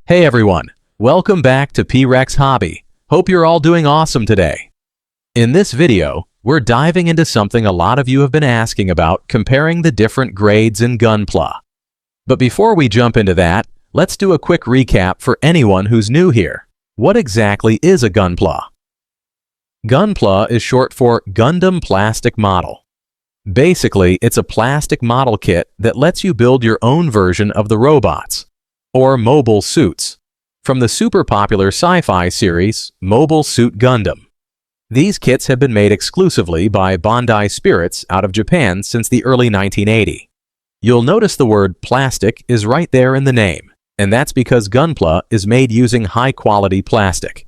Hey everyone, welcome back to P-Rex Hobby. Hope you're all doing awesome today. In this video, we're diving into something a lot of you have been asking about, comparing the different grades in Gunpla. But before we jump into that, let's do a quick recap for anyone who's new here. What exactly is a Gunpla? Gunpla is short for Gundam Plastic Model. Basically, it's a plastic model kit that lets you build your own version of the robots, or mobile suits, from the super popular sci-fi series Mobile Suit Gundam. These kits have been made exclusively by Bandai Spirits out of Japan since the early 1980s. You'll notice the word plastic is right there in the name, and that's because Gunpla is made using high-quality plastic.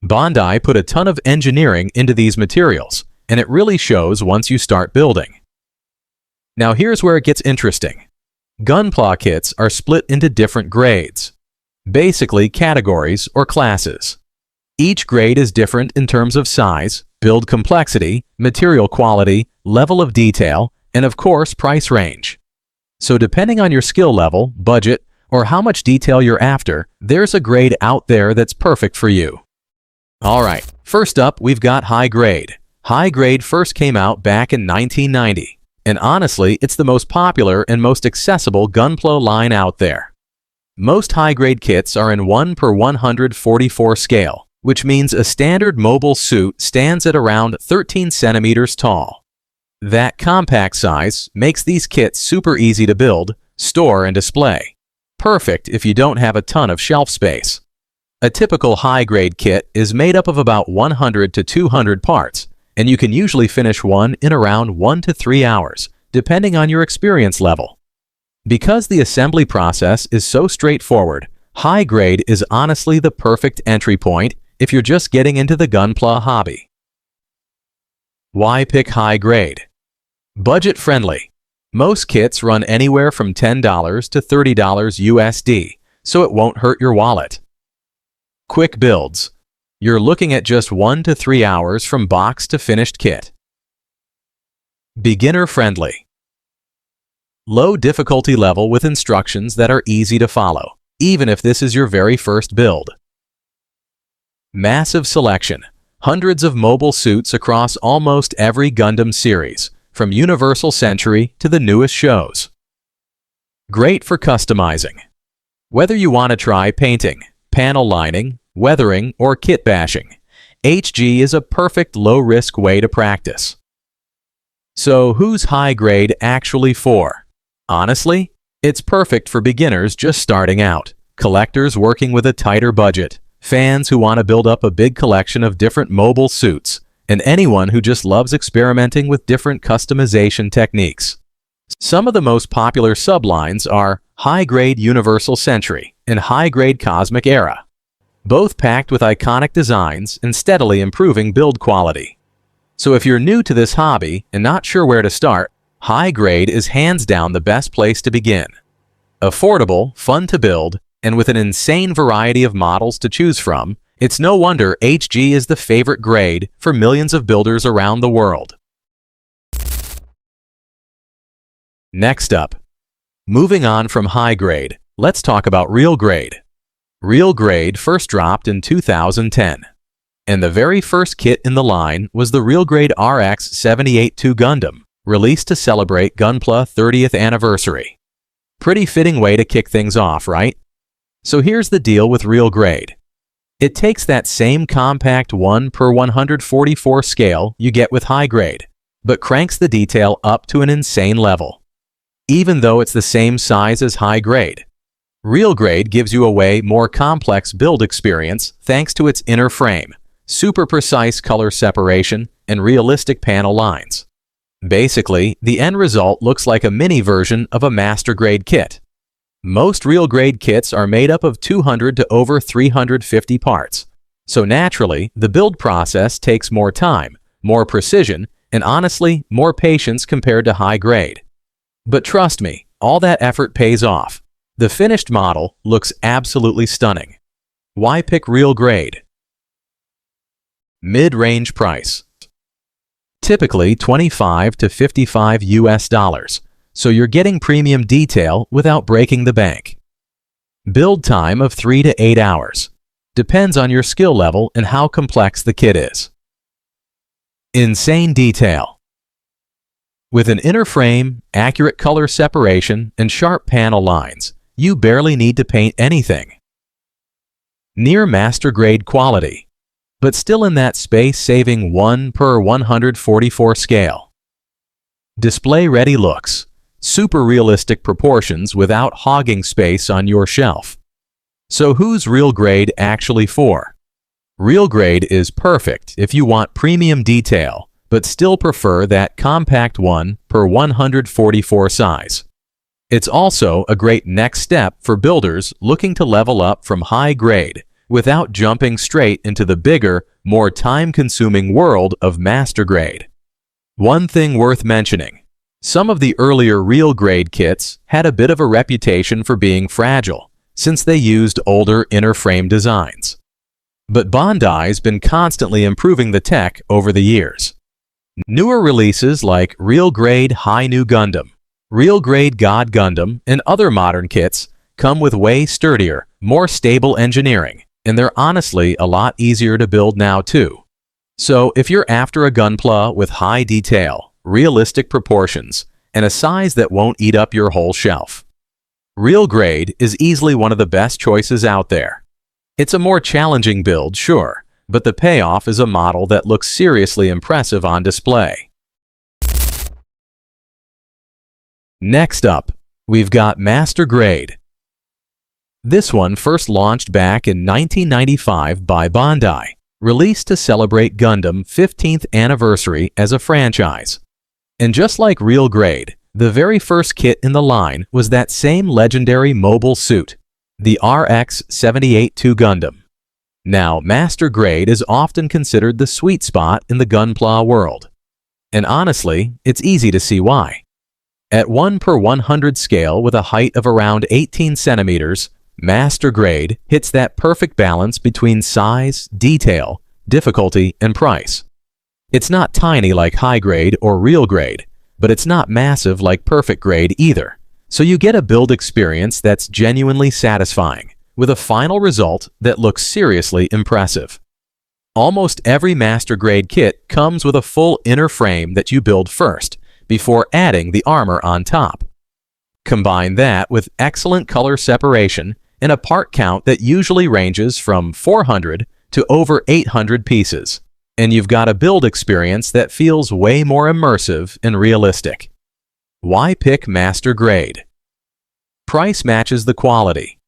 Bandai put a ton of engineering into these materials, and it really shows once you start building. Now here's where it gets interesting. Gunpla kits are split into different grades, basically categories or classes. Each grade is different in terms of size, build complexity, material quality, level of detail, and of course price range. So depending on your skill level, budget, or how much detail you're after, there's a grade out there that's perfect for you. Alright, first up we've got high grade. High grade first came out back in 1990. And honestly, it's the most popular and most accessible Gunpla line out there. Most high-grade kits are in 1/144 scale, which means a standard mobile suit stands at around 13 centimeters tall. That compact size makes these kits super easy to build, store, and display. Perfect if you don't have a ton of shelf space. A typical high-grade kit is made up of about 100 to 200 parts, and you can usually finish one in around 1 to 3 hours, depending on your experience level. Because the assembly process is so straightforward, high grade is honestly the perfect entry point if you're just getting into the Gunpla hobby. Why pick high grade? Budget friendly. Most kits run anywhere from $10 to $30 USD, so it won't hurt your wallet. Quick builds. You're looking at just 1 to 3 hours from box to finished kit. Beginner-friendly. Low difficulty level with instructions that are easy to follow, even if this is your very first build. Massive selection. Hundreds of mobile suits across almost every Gundam series, from Universal Century to the newest shows. Great for customizing. Whether you want to try painting, panel lining, weathering, or kit bashing, HG is a perfect low-risk way to practice. So who's high grade actually for? Honestly, it's perfect for beginners just starting out, collectors working with a tighter budget, fans who want to build up a big collection of different mobile suits, and anyone who just loves experimenting with different customization techniques. Some of the most popular sublines are high-grade Universal Century and high-grade Cosmic Era, both packed with iconic designs and steadily improving build quality. So if you're new to this hobby and not sure where to start, high grade is hands down the best place to begin. Affordable, fun to build, and with an insane variety of models to choose from, it's no wonder HG is the favorite grade for millions of builders around the world. Next up, moving on from high grade, let's talk about real grade. Real grade first dropped in 2010, and the very first kit in the line was the Real Grade RX-78-2 Gundam, released to celebrate Gunpla 30th anniversary. Pretty fitting way to kick things off, right? So here's the deal with Real Grade. It takes that same compact 1/144 scale you get with high grade, but cranks the detail up to an insane level. Even though it's the same size as high grade, Real Grade gives you a way more complex build experience thanks to its inner frame, super precise color separation, and realistic panel lines. Basically, the end result looks like a mini version of a master grade kit. Most Real Grade kits are made up of 200 to over 350 parts, so naturally, the build process takes more time, more precision, and honestly, more patience compared to high grade. But trust me, all that effort pays off. The finished model looks absolutely stunning. Why pick Real Grade? Mid-range price. Typically $25 to $55 US, so you're getting premium detail without breaking the bank. Build time of 3 to 8 hours. Depends on your skill level and how complex the kit is. Insane detail. With an inner frame, accurate color separation, and sharp panel lines, you barely need to paint anything. Near master grade quality, but still in that space-saving 1:144 scale. Display-ready looks. Super realistic proportions without hogging space on your shelf. So who's real grade actually for? Real grade is perfect if you want premium detail, but still prefer that compact 1:144 size. It's also a great next step for builders looking to level up from high grade without jumping straight into the bigger, more time-consuming world of master grade. One thing worth mentioning. Some of the earlier real grade kits had a bit of a reputation for being fragile, since they used older inner frame designs. But Bandai's been constantly improving the tech over the years. Newer releases like Real Grade High New Gundam, Real Grade God Gundam, and other modern kits come with way sturdier, more stable engineering, and they're honestly a lot easier to build now too. So if you're after a Gunpla with high detail, realistic proportions, and a size that won't eat up your whole shelf, Real Grade is easily one of the best choices out there. It's a more challenging build, sure, but the payoff is a model that looks seriously impressive on display. Next up, we've got Master Grade. This one first launched back in 1995 by Bandai, released to celebrate Gundam 15th anniversary as a franchise. And just like Real Grade, the very first kit in the line was that same legendary mobile suit, the RX-78-2 Gundam. Now, Master Grade is often considered the sweet spot in the Gunpla world. And honestly, it's easy to see why. At 1:100 scale with a height of around 18 centimeters, Master Grade hits that perfect balance between size, detail, difficulty, and price. It's not tiny like high grade or real grade, but it's not massive like perfect grade either. So you get a build experience that's genuinely satisfying, with a final result that looks seriously impressive. Almost every master grade kit comes with a full inner frame that you build first, before adding the armor on top. Combine that with excellent color separation and a part count that usually ranges from 400 to over 800 pieces, and you've got a build experience that feels way more immersive and realistic. Why pick Master Grade? Price matches the quality.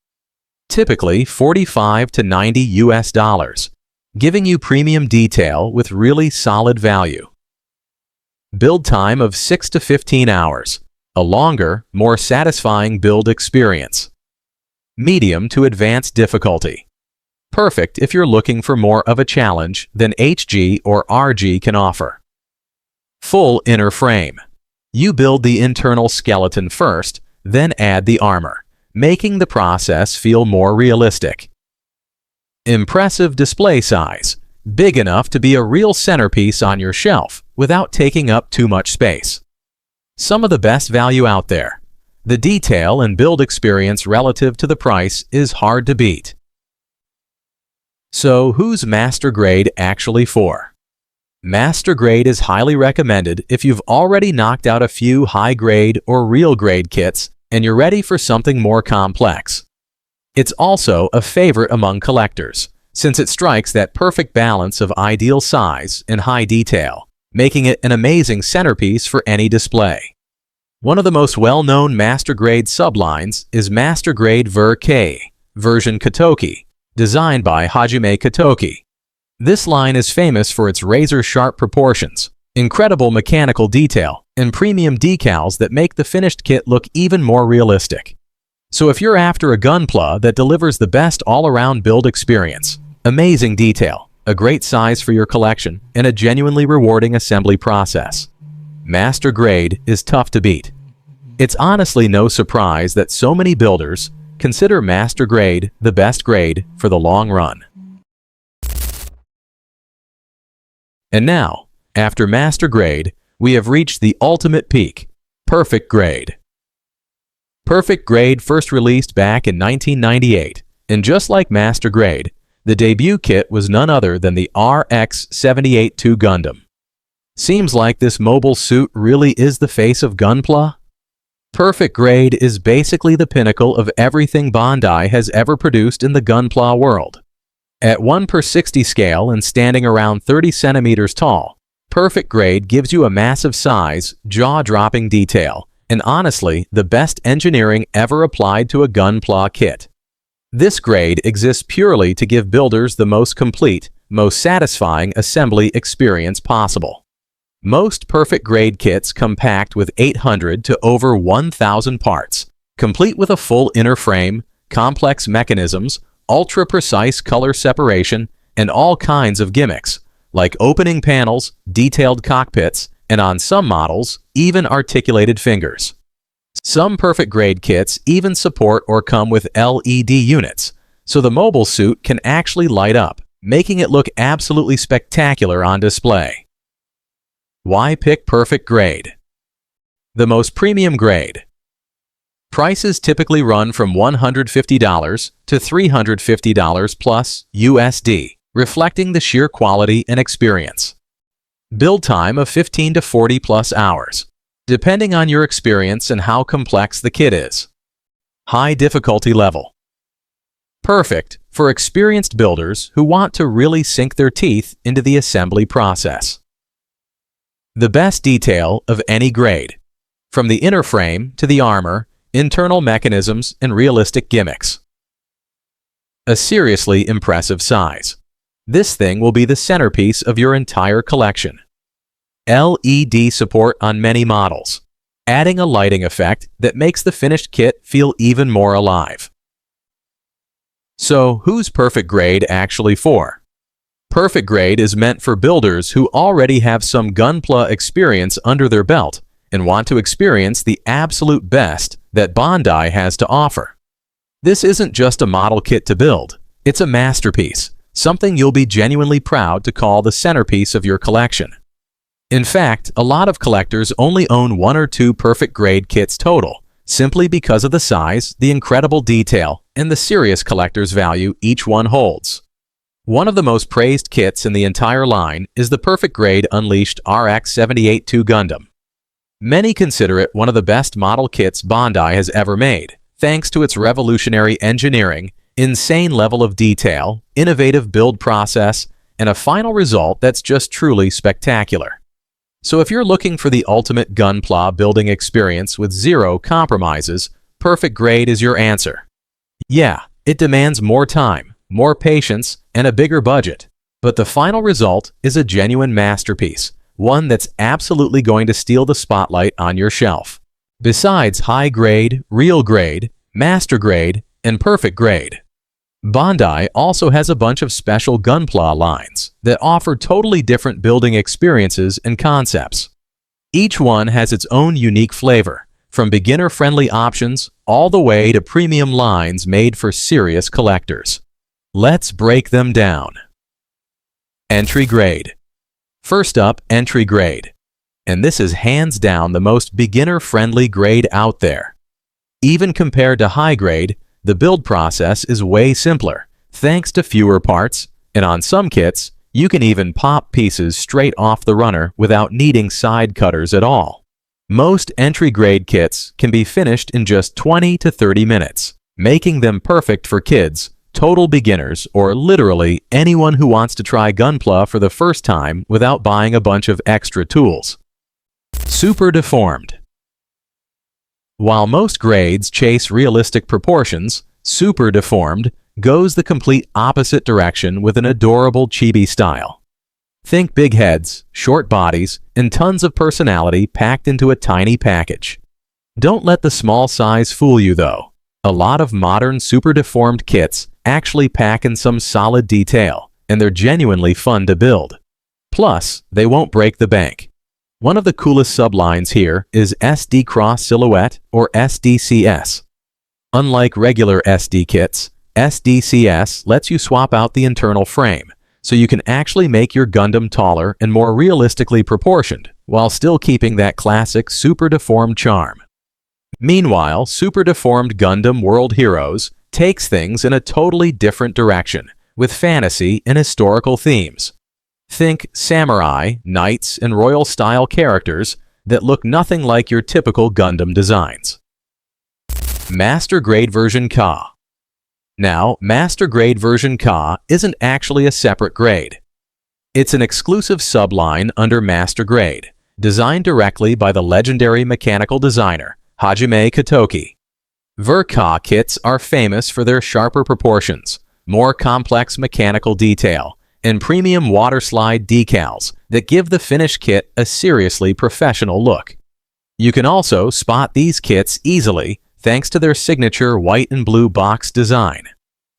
Typically $45 to $90, giving you premium detail with really solid value. Build time of 6 to 15 hours, a longer, more satisfying build experience. Medium to advanced difficulty. Perfect if you're looking for more of a challenge than HG or RG can offer. Full inner frame. You build the internal skeleton first, then add the armor, making the process feel more realistic. Impressive display size. Big enough to be a real centerpiece on your shelf without taking up too much space. Some of the best value out there. The detail and build experience relative to the price is hard to beat. So who's Master Grade actually for? Master Grade is highly recommended if you've already knocked out a few high-grade or real-grade kits and you're ready for something more complex. It's also a favorite among collectors, since it strikes that perfect balance of ideal size and high detail, making it an amazing centerpiece for any display. One of the most well-known Master Grade sublines is Master Grade Ver K, version Katoki, designed by Hajime Katoki. This line is famous for its razor-sharp proportions, incredible mechanical detail, and premium decals that make the finished kit look even more realistic. So if you're after a Gunpla that delivers the best all-around build experience, amazing detail, a great size for your collection, and a genuinely rewarding assembly process, Master Grade is tough to beat. It's honestly no surprise that so many builders consider Master Grade the best grade for the long run. And now, after Master Grade, we have reached the ultimate peak, Perfect Grade. Perfect Grade first released back in 1998, and just like Master Grade, the debut kit was none other than the RX-78-2 Gundam. Seems like this mobile suit really is the face of Gunpla? Perfect Grade is basically the pinnacle of everything Bandai has ever produced in the Gunpla world. At 1/60 scale and standing around 30 centimeters tall, Perfect Grade gives you a massive size, jaw-dropping detail, and honestly, the best engineering ever applied to a Gunpla kit. This grade exists purely to give builders the most complete, most satisfying assembly experience possible. Most Perfect Grade kits come packed with 800 to over 1,000 parts, complete with a full inner frame, complex mechanisms, ultra-precise color separation, and all kinds of gimmicks, like opening panels, detailed cockpits, and on some models, even articulated fingers. Some Perfect Grade kits even support or come with LED units, so the mobile suit can actually light up, making it look absolutely spectacular on display. Why pick Perfect Grade? The most premium grade. Prices typically run from $150 to $350 plus USD, reflecting the sheer quality and experience. Build time of 15 to 40 plus hours, depending on your experience and how complex the kit is. High difficulty level. Perfect for experienced builders who want to really sink their teeth into the assembly process. The best detail of any grade, from the inner frame to the armor, internal mechanisms, and realistic gimmicks. A seriously impressive size. This thing will be the centerpiece of your entire collection. LED support on many models, adding a lighting effect that makes the finished kit feel even more alive. So, who's Perfect Grade actually for? Perfect Grade is meant for builders who already have some Gunpla experience under their belt and want to experience the absolute best that Bandai has to offer. This isn't just a model kit to build, it's a masterpiece, something you'll be genuinely proud to call the centerpiece of your collection. In fact, a lot of collectors only own 1 or 2 Perfect Grade kits total, simply because of the size, the incredible detail, and the serious collector's value each one holds. One of the most praised kits in the entire line is the Perfect Grade Unleashed RX-78-2 Gundam. Many consider it one of the best model kits Bandai has ever made, thanks to its revolutionary engineering, insane level of detail, innovative build process, and a final result that's just truly spectacular. So if you're looking for the ultimate Gunpla building experience with zero compromises, Perfect Grade is your answer. Yeah, it demands more time, more patience, and a bigger budget, but the final result is a genuine masterpiece, one that's absolutely going to steal the spotlight on your shelf. Besides high grade, real grade, master grade, and Perfect Grade, Bandai also has a bunch of special Gunpla lines that offer totally different building experiences and concepts. Each one has its own unique flavor, from beginner-friendly options all the way to premium lines made for serious collectors. Let's break them down. Entry Grade. First up, Entry Grade. And this is hands down the most beginner-friendly grade out there. Even compared to High Grade, the build process is way simpler, thanks to fewer parts, and on some kits, you can even pop pieces straight off the runner without needing side cutters at all. Most entry-grade kits can be finished in just 20 to 30 minutes, making them perfect for kids, total beginners, or literally anyone who wants to try Gunpla for the first time without buying a bunch of extra tools. Super Deformed. While most grades chase realistic proportions, Super Deformed goes the complete opposite direction with an adorable chibi style. Think big heads, short bodies, and tons of personality packed into a tiny package. Don't let the small size fool you though. A lot of modern Super Deformed kits actually pack in some solid detail, and they're genuinely fun to build. Plus, they won't break the bank. One of the coolest sublines here is SD Cross Silhouette, or SDCS. Unlike regular SD kits, SDCS lets you swap out the internal frame, so you can actually make your Gundam taller and more realistically proportioned, while still keeping that classic Super Deformed charm. Meanwhile, Super Deformed Gundam World Heroes takes things in a totally different direction, with fantasy and historical themes. Think samurai, knights, and royal-style characters that look nothing like your typical Gundam designs. Master Grade Version Ka. Now, Master Grade Version Ka isn't actually a separate grade. It's an exclusive subline under Master Grade, designed directly by the legendary mechanical designer Hajime Katoki. Ka kits are famous for their sharper proportions, more complex mechanical detail, and premium waterslide decals that give the finished kit a seriously professional look. You can also spot these kits easily thanks to their signature white and blue box design.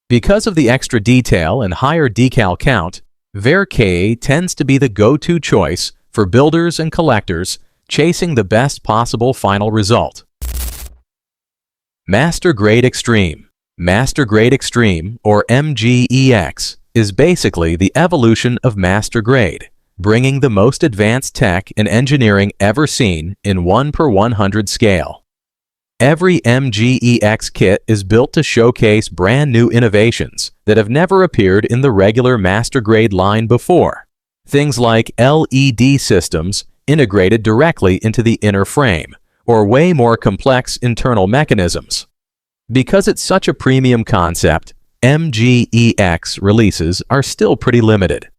Because of the extra detail and higher decal count, Ka tends to be the go-to choice for builders and collectors chasing the best possible final result. Master Grade Extreme. Master Grade Extreme, or MGEX, is basically the evolution of Master Grade, bringing the most advanced tech and engineering ever seen in 1/100 scale. Every MGEX kit is built to showcase brand new innovations that have never appeared in the regular Master Grade line before. Things like LED systems integrated directly into the inner frame, or way more complex internal mechanisms. Because it's such a premium concept, MGEX releases are still pretty limited.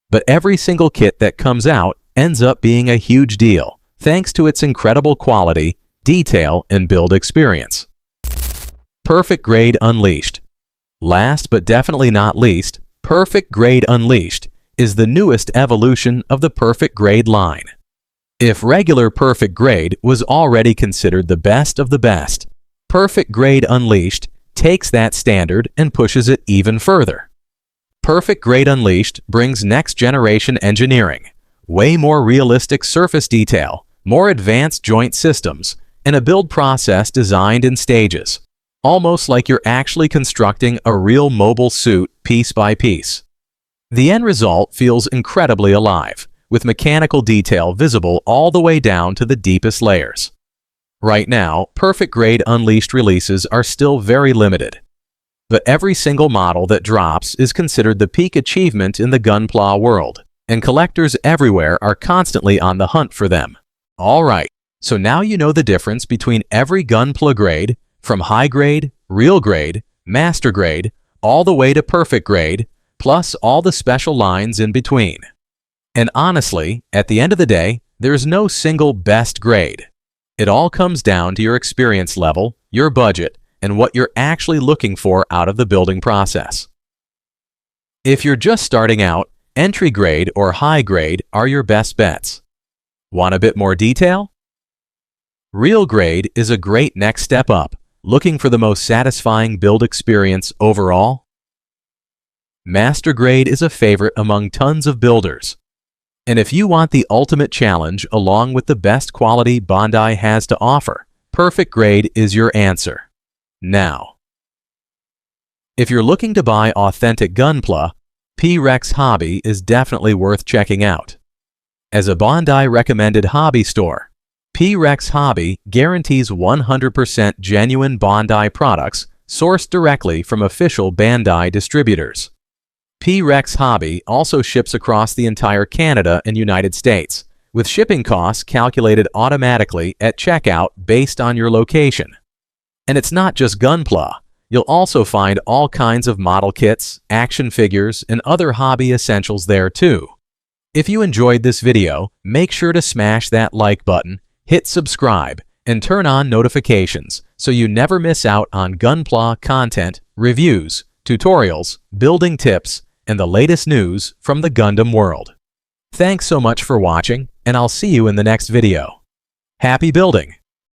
But every single kit that comes out ends up being a huge deal, thanks to its incredible quality, detail, and build experience. Perfect Grade Unleashed. Last but definitely not least, Perfect Grade Unleashed is the newest evolution of the Perfect Grade line. If regular Perfect Grade was already considered the best of the best, Perfect Grade Unleashed takes that standard and pushes it even further. Perfect Grade Unleashed brings next-generation engineering, way more realistic surface detail, more advanced joint systems, and a build process designed in stages, almost like you're actually constructing a real mobile suit piece by piece. The end result feels incredibly alive, with mechanical detail visible all the way down to the deepest layers. Right now, Perfect Grade Unleashed releases are still very limited, but every single model that drops is considered the peak achievement in the Gunpla world, and collectors everywhere are constantly on the hunt for them. Alright, so now you know the difference between every Gunpla grade, from high grade, real grade, master grade, all the way to perfect grade, plus all the special lines in between. And honestly, at the end of the day, there's no single best grade. It all comes down to your experience level, your budget, and what you're actually looking for out of the building process. If you're just starting out, entry grade or high grade are your best bets. Want a bit more detail? Real grade is a great next step up, looking for the most satisfying build experience overall. Master grade is a favorite among tons of builders. And if you want the ultimate challenge along with the best quality Bandai has to offer, Perfect Grade is your answer. Now, if you're looking to buy authentic Gunpla, P-Rex Hobby is definitely worth checking out. As a Bandai Recommended Hobby Store, P-Rex Hobby guarantees 100% genuine Bandai products sourced directly from official Bandai distributors. P-Rex Hobby also ships across the entire Canada and United States, with shipping costs calculated automatically at checkout based on your location. And it's not just Gunpla. You'll also find all kinds of model kits, action figures, and other hobby essentials there too. If you enjoyed this video, make sure to smash that like button, hit subscribe, and turn on notifications so you never miss out on Gunpla content, reviews, tutorials, building tips, and the latest news from the Gundam world. Thanks so much for watching, and I'll see you in the next video. Happy building!